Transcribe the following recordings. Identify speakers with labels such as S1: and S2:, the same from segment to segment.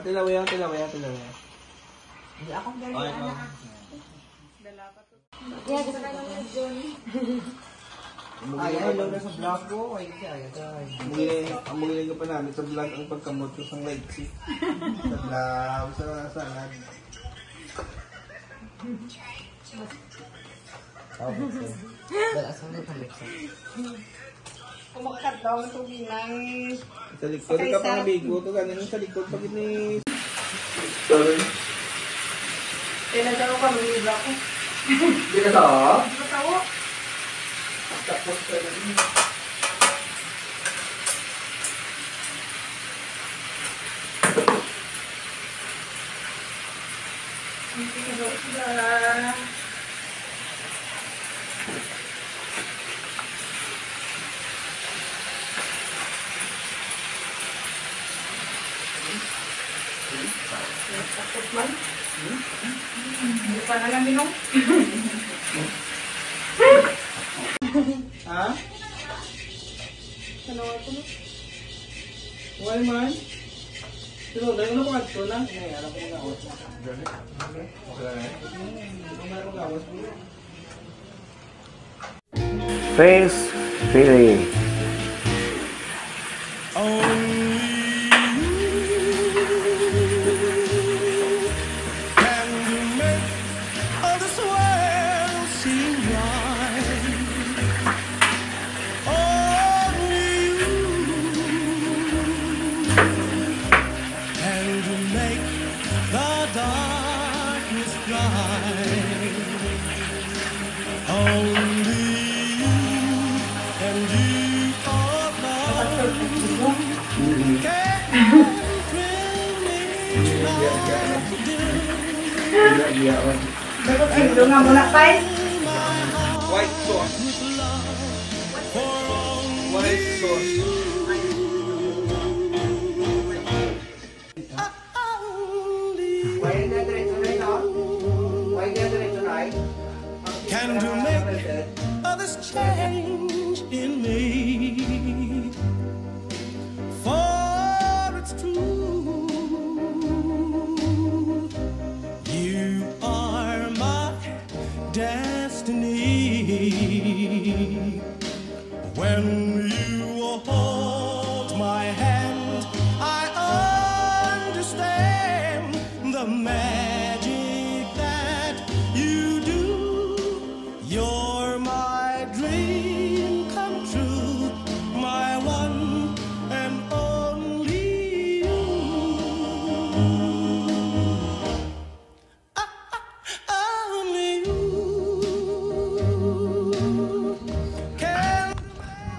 S1: Tilaway.
S2: Hindi akong gano'n, anak. Dala pa to. Yeah, gusto ka lang yung John.
S1: Ayaw na sa vlog ko. Amugilan ko pa namin sa vlog ang pagkamot ko sa light seat. Sa vlog, sa salad.
S2: Kumakat daw ang tuginang.
S1: Sa likod ka pa nabigo. Ito ganun sa likod pag ini. Sorry.
S2: Tinadaro ka mga vlog ko.
S1: Hindi ka sa?
S2: Hindi ka tawo.
S1: Tapos ka na rin.
S2: Hindi ka daw sila. Takot man. Hindi pa na lang minong.
S1: Ha?
S2: Ano ako mo?
S1: Why man? Pero dahil na pagkat ko lang. Ay, alam ko na ako.
S3: Face feeling.
S2: Ito nga muna pa eh.
S1: White sauce. White sauce. Why na diretso na ito? Why na diretso na ito?
S4: Can you make others change in me? For it's true, you are my destiny. When you hold my hand, I understand the magic that you do. You're my dream come true, my one and only you. Only you can.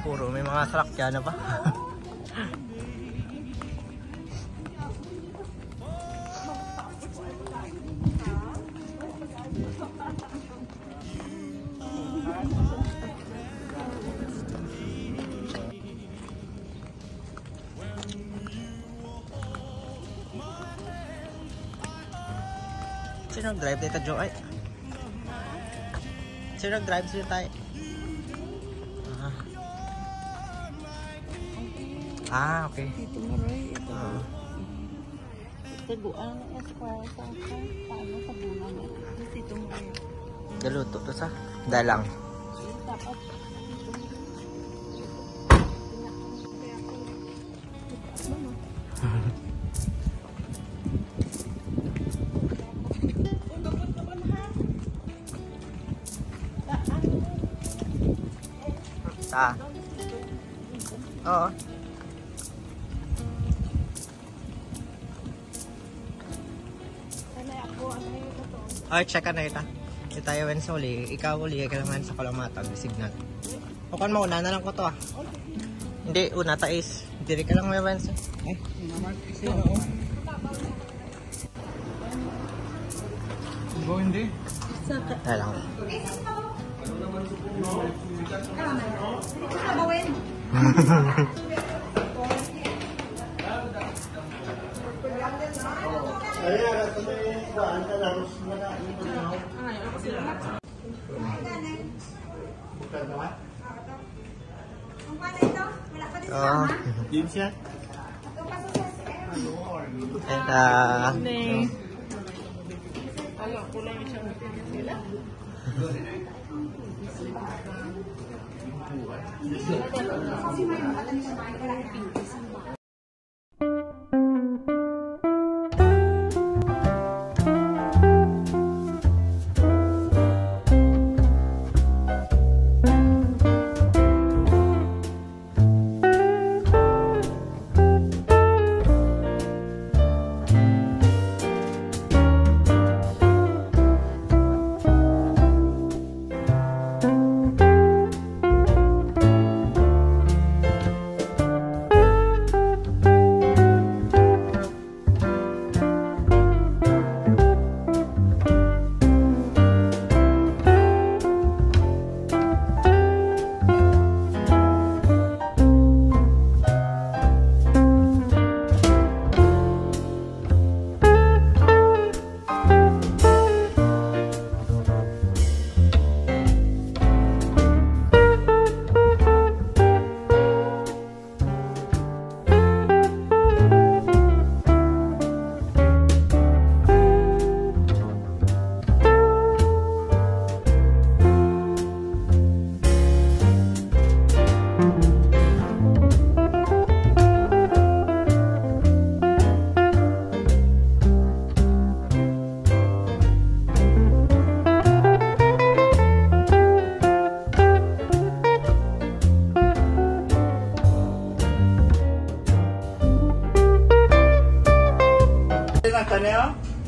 S3: Puro may mga sakyan na pa. Sino nag-drive dito, Jo? Ay. Sino nag-drive sila tayo? Okay.
S2: Ito mo rin. Ito. Taguan ng eskwara sa akin. Paano sa bunga mo? Tapos ito mo rin.
S3: Galuto to sa dalang.
S2: Dapat.
S3: Oo. Ay, check na ita. Si tayo wen sa uli. Ikaw uli. Kailangan sa kalamatag. Signal. Huwag mo, una na lang ko to ah. Hindi, una tais. Diri ka lang may wen sa. Eh?
S1: Go hindi?
S3: Dahil lang.
S1: Din siya?
S3: And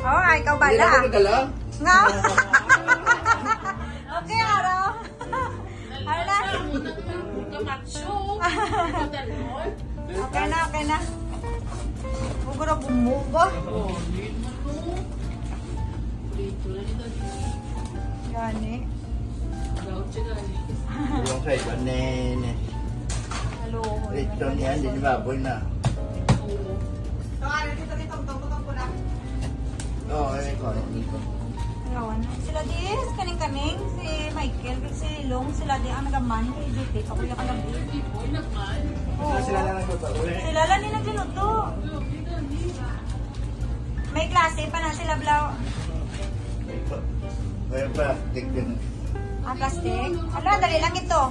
S2: Oo, ikaw bala. Nga. Okay, Aro. Hala. Okay na. Huwag na bumuga. Gani.
S5: Yung kayo,
S2: Hello.
S5: Rito niyan, hindi baboy na. Oo, ayun ko.
S2: Ayawan. Sila di, kaning-kaning, si Michael, si Long, sila di ang nagaman kay JT. Kakuya ka lang di. Oo.
S5: Sila lang nagpapauwi.
S2: Sila lang din nagluto. May klase pa na sila, Blau.
S5: May plastic din.
S2: Plastic? Ala, dali lang ito.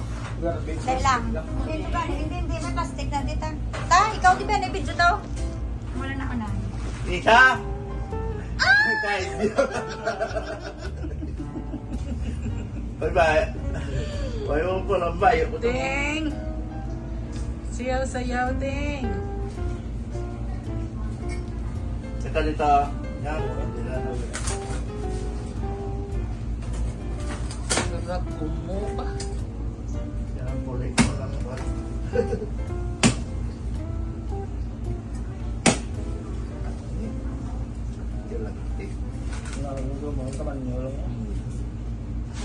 S2: Dali lang. Hindi, may plastic na dito. Ikaw di ba, na-video to? Wala na ako na.
S5: Isa! Kahit di. Bye-bye. Ayaw ko lang ba?
S6: Ting! Sayaw-sayaw, Ting!
S5: Saka dito. Yan.
S6: Nagkumo pa.
S5: Yan, puli ko lang ba?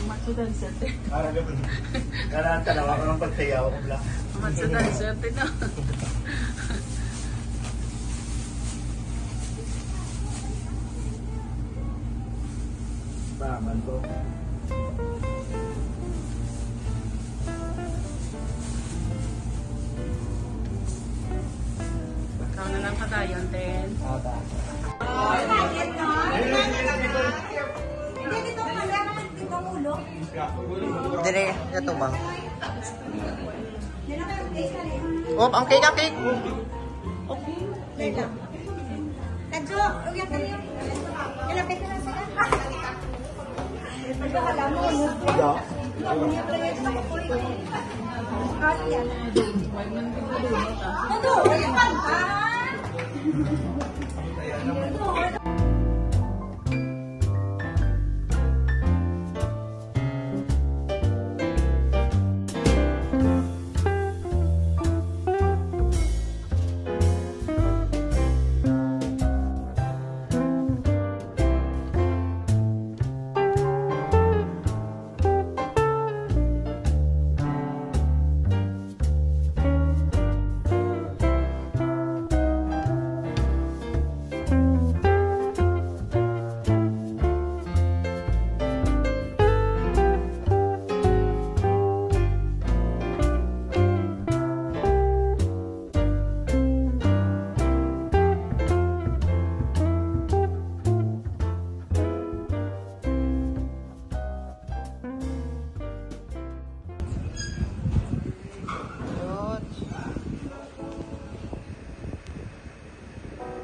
S6: Matsudan serte.
S5: Karaan tanawa ko ng pagsayaw ko lang.
S6: Matsudan serte na.
S5: Baman ko.
S6: Ikaw na lang patayon, Ten.
S2: Hindi, dito ang naman dito ang ulo.
S3: dire ito ba?
S2: Hindi na kayo taste na rin.
S3: Oh, ang cake.
S2: Kadyo, uyan ka rin. Ilapit na lang sila. Magkakala mo, ano? Niya pala yung makukulit ko. Kaya. Ano? Ayan ka.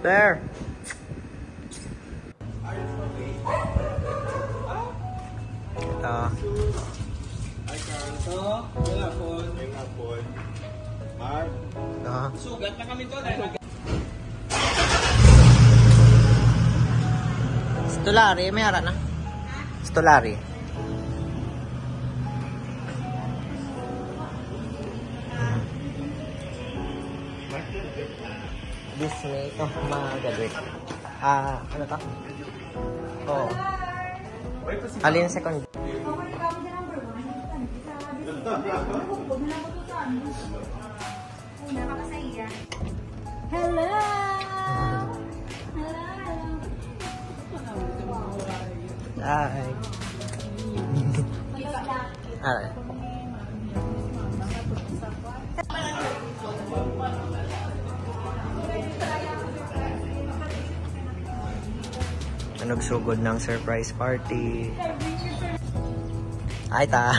S3: There. Ito.
S1: Ay, Carlto. Wala po. Wala po. Mark.
S3: Ito.
S1: Sugat na kami to.
S3: Stolari, may ara na. Stolari. Disney ito, mag-graduate. Ano to? Oo. Alin second?
S2: Hello!
S3: Hi. Alright. Nagsugod ng surprise party. Ay, ta.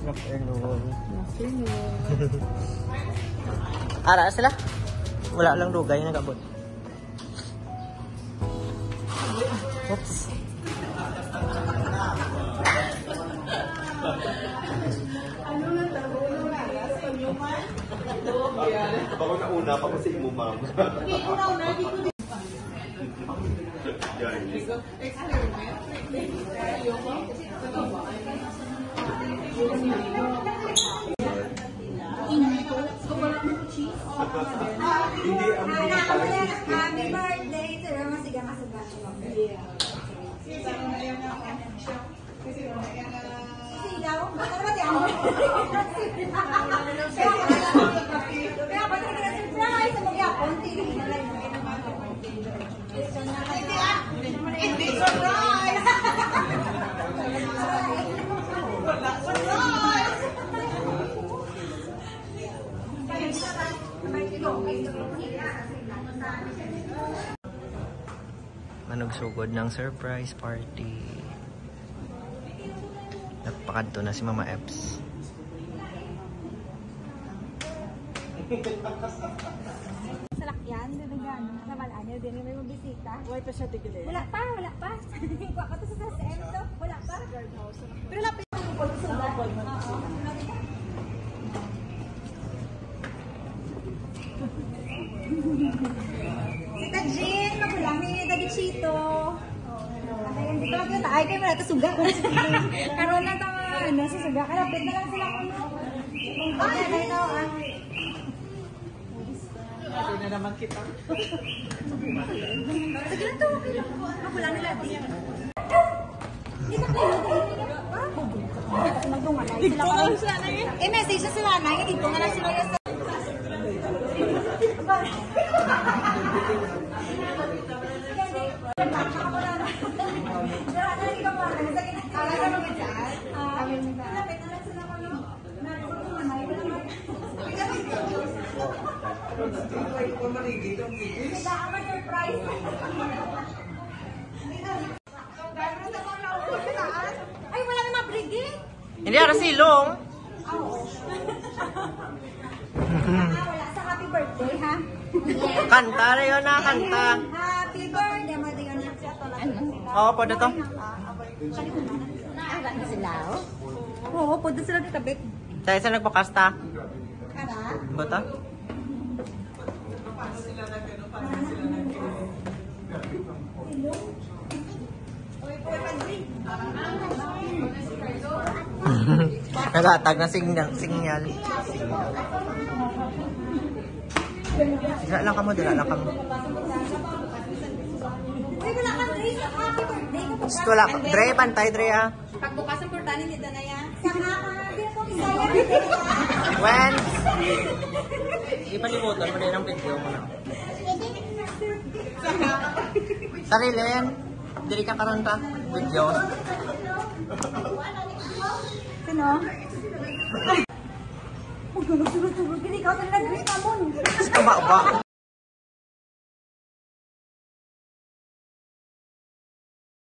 S3: Afternoon. Ara sila? Wala lang dugay nagabot. Oops.
S5: Bako na una pa kasi mo, ma'am. Hindi ang
S2: Happy birthday to your masigang kasugat. Sigaw? Baka naman di ako. Kaya ba talaga na surprise? Sa mag-yapon, tinig na lang. Hindi surprise! Surprise!
S3: Manugsugod ng surprise party. Nagpakadto na si Mama Eps.
S2: Sa lakyan, dinagano, sa Malanyo, din may mabisita.
S6: Why pa siya tigilin?
S2: Wala pa. Kuha ka to sa SM to. Wala pa. Pero lapit ang pagsulat. Si Tajin, magulami ni Daddy Chito. Ay, hindi ko lang kita. Ay, kayo wala ito suga. Karoon lang ito ano, sa suga. Kalapit na lang sila ko. Ay, ay, ito.
S6: Ito na naman kita.
S2: Sige lang to. Magulami lang ito. Hindi ka kayo. Magdungan na sila.
S6: Ito lang siya na yun.
S2: Message na sila na. Ito na lang sila yung ay, wala naman brigade.
S3: Hindi ara silong.
S2: Wala sa happy birthday, ha?
S3: Kanta rin yun na, kanta.
S2: Happy birthday, mali yun na siya.
S3: Oo, pwede to.
S2: Aga na sila, oh? Oo, pwede sila dito, Bek.
S3: Sa isa nagpakasta.
S2: Ano?
S3: Bata? Nagatag na signal. Dira lang kamo.
S2: Uy, wala ka, Dre. Happy birthday ko.
S3: Gusto lang. Dre, pantay, Dre, ha?
S2: Pagbukas ang portanin nito na yan. Saka ka, di ako isaya.
S3: When? Ipalimutan mo din ang video mo na. Sarili yan. Diri ka karon ta. Video.
S2: Sino? Huwag na nagsurod-surod. Hindi ka talaga nag-greet amon.
S3: Tama ba?